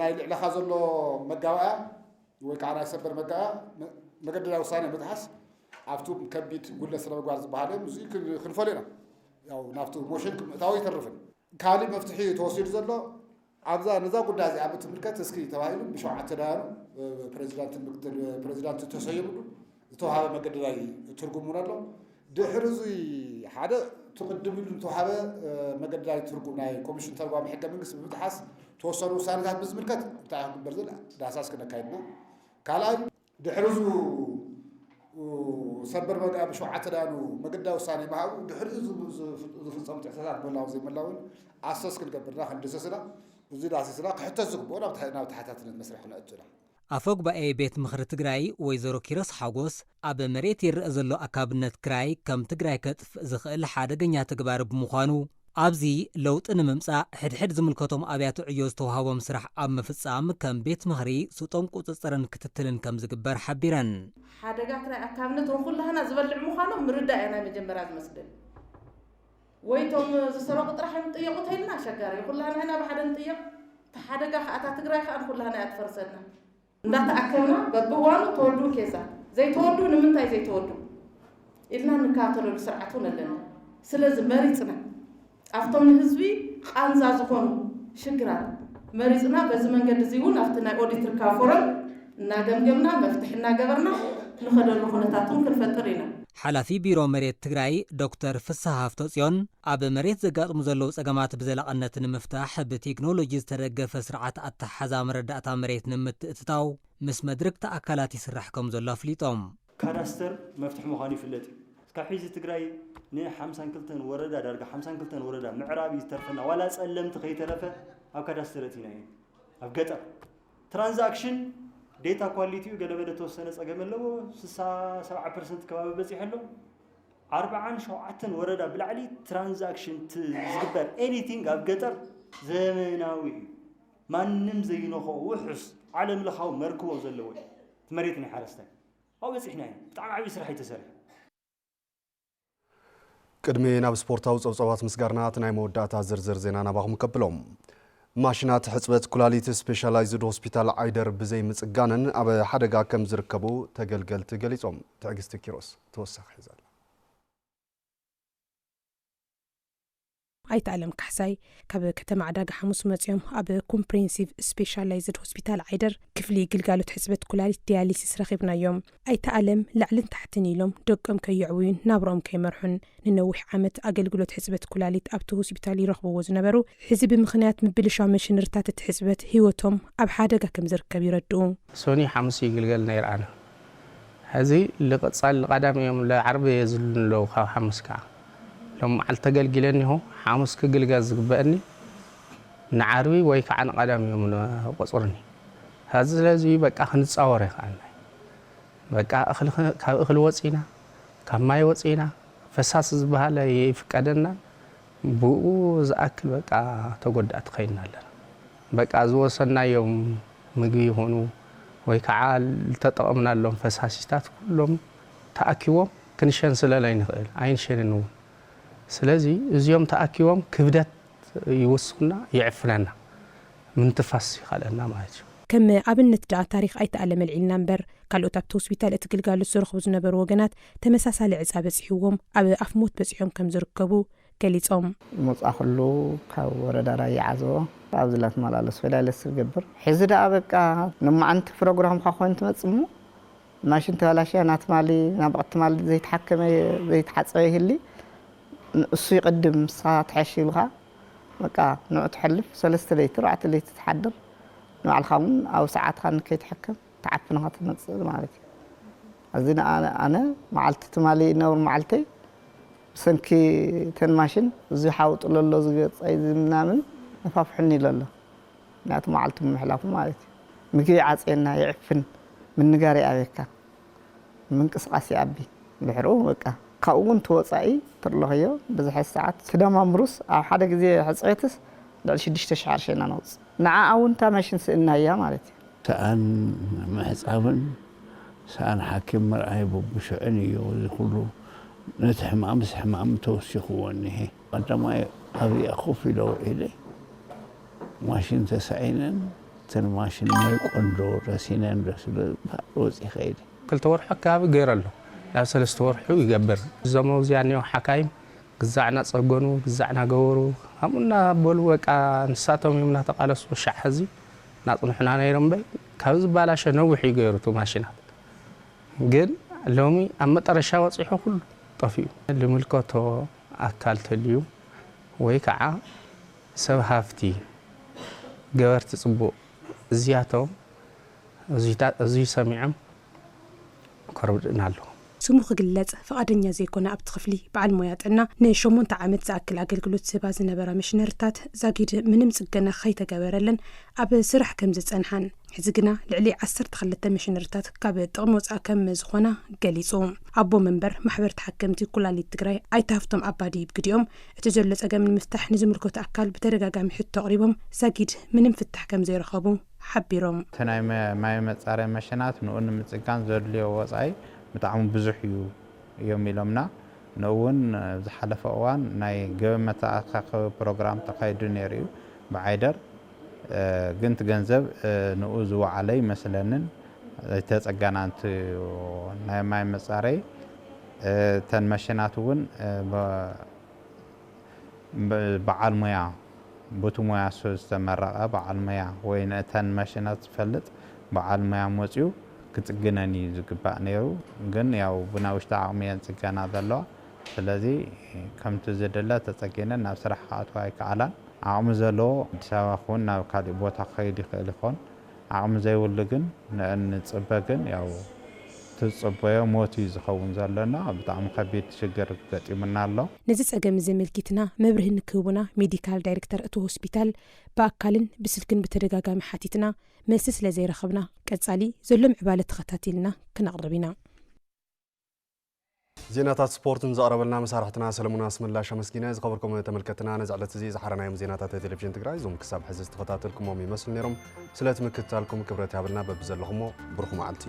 ناي لخا زلو مقاوعه وكانا يسبر مقاوعه مقدر وصانه متحاس አፍቱ ከቢት ጉለ ስለመጓዝ በኋላ ሙዚክ ክንፈልና ያው ናፍቱ ሞሽን ታው ይተርፍን ካሊ መፍትሒ ተወሲድ ዘሎ አብዛ ነዛ ጉዳይ አብት ምልከት እስኪ ተባይሉ ብሸዓተ ዳሩ ፕሬዝዳንት ተሰየሙሉ ተዋሃበ መገደላይ ትርጉሙን ኣሎ ድሕርዚ ሓደ ተቀድምሉ ተዋሃበ መገደላይ ትርጉም ናይ ኮሚሽን ተርጓሚ ሕገ መንግስት ብትሓስ ተወሰኑ ውሳኔታት ብዝምልከት ታግበር ዘላ ዳሳስ ከነካይድና ካልኣይ ድሕርዙ سبر بقى بشوعة دانو مقدّا وصاني معه دحرز زفصام تحساسات ملاو زي ملاون أساس كل قبل راح ندسسنا وزيد أساسنا حتى زقبونا وتحتاتنا المسرح ونأجنا أفوق بقى بيت مخر تقراي ويزورو كيروس حاجوس أب مريت يرأزلو أكابنت كراي كم تقراي كتف زخل حدا جنيا تقبار بمخانو أبزي لوت إن ممسا حد زملكتهم أبيات عيوز توهاو مسرح أم فتصام كم بيت مخري سوتهم قوتسرن كتتلن كم زقبار حبيرن حدقات رأي أكامنتهم كلها نزبل عمخانو مردا أنا مجمرات مسجد ويتهم زسرق طرح يمطيقوا تهلنا شكاري كلها هنا بحد نطيق تحدقا خاطا تقراي خان كلها اتفرسنا لا تأكلنا ببوانو تودو كيسا زي تودو نمنتاي زي تودو إلنا نكاتلو بسرعتون لنا سلازم مريضنا أفتون الحزبي أنزا زخونو شكرا مريضنا بزمن قد زيون أفتنا أوديت الكافورن ناقمنا مفتحنا قبرنا نخدر لخونتاتون كالفترين ሓላፊ ቢሮ መሬት ትግራይ ዶክተር ፍስሐ ሃፍቶጽዮን ኣብ መሬት ዘጋጥሙ ዘለዉ ጸገማት ብዘላቕነት ንምፍታሕ ብቴክኖሎጂ ዝተደገፈ ስርዓት ኣተሓዛ መረዳእታ መሬት ንምትእትታው ምስ መድረክ ኣካላት ይስራሕ ከም ዘሎ ኣፍሊጦም ካዳስተር መፍትሕ ምዃኑ ይፍለጥ እዩ እስካብ ሕዚ ትግራይ ን52 ወረዳ ዳርጋ 52 ወረዳ ምዕራብ ዝተርፈና ዋላ ጸለምቲ ከይተረፈ ኣብ ካዳስተር እቲና እዩ ኣብ ገጠር ትራንዛክሽን ዴታ ኳሊቲ ገለበለ ተወሰነ ጸገም ኣለዎ 67% ከባቢ በፂሕሎ 47 ወረዳ ብላዕሊ ትራንዛክሽን ዝግበር ኤኒቲንግ ኣብ ገጠር ዘመናዊ ማንም ዘይነኾ ውሑስ ዓለም ለኻው መርክቦ ዘለዎ መሬት ናይ ሓረስታይ ኣብ በፂሕና እዩ ብጣዕሚ ዓብዪ ስራሕ ይተሰርሐ ቅድሚ ናብ ስፖርታዊ ፀብፀባት ምስጋርና ናይ መወዳእታ ዝርዝር ዜና ናባኹም ከብሎም ማሽናት ሕጽበት ኩላሊት ስፔሻላይዝድ ሆስፒታል አይደር ብዘይ ምጽጋነን ኣብ ሓደጋ ከም ዝርከቡ ተገልገልቲ ገሊጾም ትዕግስቲ ኪሮስ ተወሳኺ ሒዛላ ኣይተዓለም ካሕሳይ ካብ ከተማ ዕዳጋ ሐሙስ መጽዮም ኣብ ኮምፕሬሄንሲቭ ስፔሻላይዝድ ሆስፒታል አይደር ክፍሊ ግልጋሎት ሕጽበት ኩላሊት ዲያሊሲስ ረኺብናዮም ኣይተዓለም ላዕልን ታሕትን ኢሎም ደቆም ከይዕውዩን ናብሮም ከይመርሑን ንነዊሕ ዓመት ኣገልግሎት ሕጽበት ኩላሊት ኣብቲ ሆስፒታል ይረኽብዎ ዝነበሩ ሕዚ ብምኽንያት ምብልሻው መሽነሪታት እቲ ሕጽበት ህይወቶም ኣብ ሓደጋ ከም ዝርከብ ይረድኡ ሶኒ ሐሙስ ይግልገል ነይርኣነ ሕዚ ልቕጻል ቀዳሚዮም ለዓርቢ የዝልንለው ካብ ሐሙስ ከዓ لو معلت قلقلني هو حامس كقلقاز قبأني نعربي ويك عن قدم يوم قصرني هذا لازم بقى نتصور يعني بقى أخل وصينا كما يوصينا فساس زبالة يفقدنا بوز أكل بقى تقعد أتخيلنا لنا بقى زوصلنا يوم مجي هونو ويك عال تطعمنا لهم فساسيات كلهم تأكيوم كنشان سلالين خير عين شنو سلازي زيوم تأكيوم كبدت يوصلنا يعفلنا من تفسي خلنا ماجو كم أبنت دا تاريخ أي تعلم العلم نمبر قالوا تبتو سبيتال اتقلقالو السرخ وزنبر وقنات تمساسا لعزا بسيحوهم أب أفموت بسيحوم كم زركبو كاليتهم مصاخلو كاو وردا راي عزو أبزلات مالالس فلا لسر قبر حزد أبقى نما أنت بروغرام خاخوين تمتصمو ماشين تولاشي نات مالي نابقت مالي زي تحكم زي تحصيه اللي السوق يقدم ساعات حشيلها بقى نوع تحلف 3 لتر 4 لتر تتحضر نوع الخامن او ساعات خان كيتحكم تعفنها تنصل مالتي ازين انا معلت تمالي نور معلتي سنكي تن ماشين زي حاوط لله زغص اي منامن نفافحني لله نات معلت محلاف مالتي مكي عصينا يعفن من نغاري ابيكا من قسقاسي ابي بحرو بقى كاون توصاي ترلهيو بزح ساعات كدام امروس او حدا غزي حصيتس دال 6 شهر شينا نوص نعا اون تا ماشين سئنايا مالتي سان محصابن سان حاكم مرعي بشأني كله نتحمام حمام توسخوني عندما ابي اخوف لو الي ماشين تسعينن تن ماشين ما يقندو راسينن رسل روزي خير كل تور حكاب غيرلو لا سلست ورحو يقبر زمو يعني حكايم قزعنا صقونو قزعنا قورو همنا بولو وقا نساتهم يمنا تقالسو شحزي ناطنحنا نيرم بي كابز بالاش نوح يغيرتو ماشينات ግን ሎሚ ኣብ መጠረሻ ወጽሑ ኩሉ ጠፊኡ ልምልከቶ ኣካል ተልዩ ወይ ከዓ ሰብ ሃፍቲ ገበርቲ ጽቡቕ እዚያቶም እዙይ ሰሚዖም ከርብድና ኣለዎ ስሙ ክግለጽ ፈቃደኛ ዘይኮነ ኣብቲ ክፍሊ በዓል ሞያ ጥዕና ን8 ዓመት ዝኣክል ኣገልግሎት ዝህባ ዝነበራ መሽነሪታት ዛጊድ ምንም ጽገና ከይተገበረለን ኣብ ስራሕ ከም ዝጸንሓን ሕዚ ግና ልዕሊ 12 መሽነሪታት ካብ ጥቕሚ ወጻእ ከም ዝኾና ገሊጹ ኣቦ መንበር ማሕበር ተሓከምቲ ኩላሊት ትግራይ ኣይተሃፍቶም ኣባዲ ብግዲኦም እቲ ዘሎ ጸገም ንምፍታሕ ንዝምልከቱ ኣካል ብተደጋጋሚ ሕቶ ኣቕሪቦም ዛጊድ ምንም ፍታሕ ከም ዘይረኸቡ ሓቢሮም ተናይ ማይ መጻረይ መሽናት ንኡን ምጽጋን ዘድልዮ ወጻኢ بتعمل بزحيو يوم يلمنا نون زحلف أوان ناي جومة أخاك برنامج تقايد نيريو بعيدر جنت جنزب نوزو علي مثلاً تتجنانت ناي ماي مساري ተን መሽናት እውን በዓል ሞያ ቦቱ ሞያ ዝተመረቐ በዓል ሞያ ወይ ነተን መሽናት ዝፈልጥ በዓል ሞያ መፅኡ ክፅግነኒ ዝግባእ ነይሩ ግን ያው ብና ውሽጢ ዓቕሚ እየን ፅገና ዘለዋ ስለዚ ከምቲ ዝድለ ተፀጊነን ናብ ስራሕ ክኣትዋ ኣይከኣላን ዓቕሚ ዘለዎ ኣዲስ ኣበባ ክውን ናብ ካሊእ ቦታ ክኸይድ ይኽእል ይኾን ዓቕሚ ዘይብሉ ግን ንፅበ ግን ያው ትፅበዮ ሞት እዩ ዝኸውን ዘለና ብጣዕሚ ከቢድ ሽግር ገጢሙና ኣሎ ነዚ ፀገም ዘመልኪትና መብርህ ንክህቡና ሜዲካል ዳይሬክተር እቲ ሆስፒታል ብኣካልን ብስልክን ብተደጋጋሚ ሓቲትና መልሲ ስለ ዘይረኸብና ቀጻሊ ዘሎ ምዕባለ ተኸታቲልና ክነቕርብ ኢና ዜናታት ስፖርትን ዘቕረበልና መሳርሕትና ሰለሙን ኣስመላሽ ኣመስጊነ ዝኸበርኩም ተመልከትና ነዚ ዕለት እዚ ዝሓረናዮም ዜናታት ቴሌቪዥን ትግራይ ዞም ክሳብ ሕዚ ዝተኸታተልኩሞም ይመስሉ ነይሮም ስለ ትምክትታልኩም ክብረት ያብልና በብዘለኹሞ ብሩኽ መዓልቲ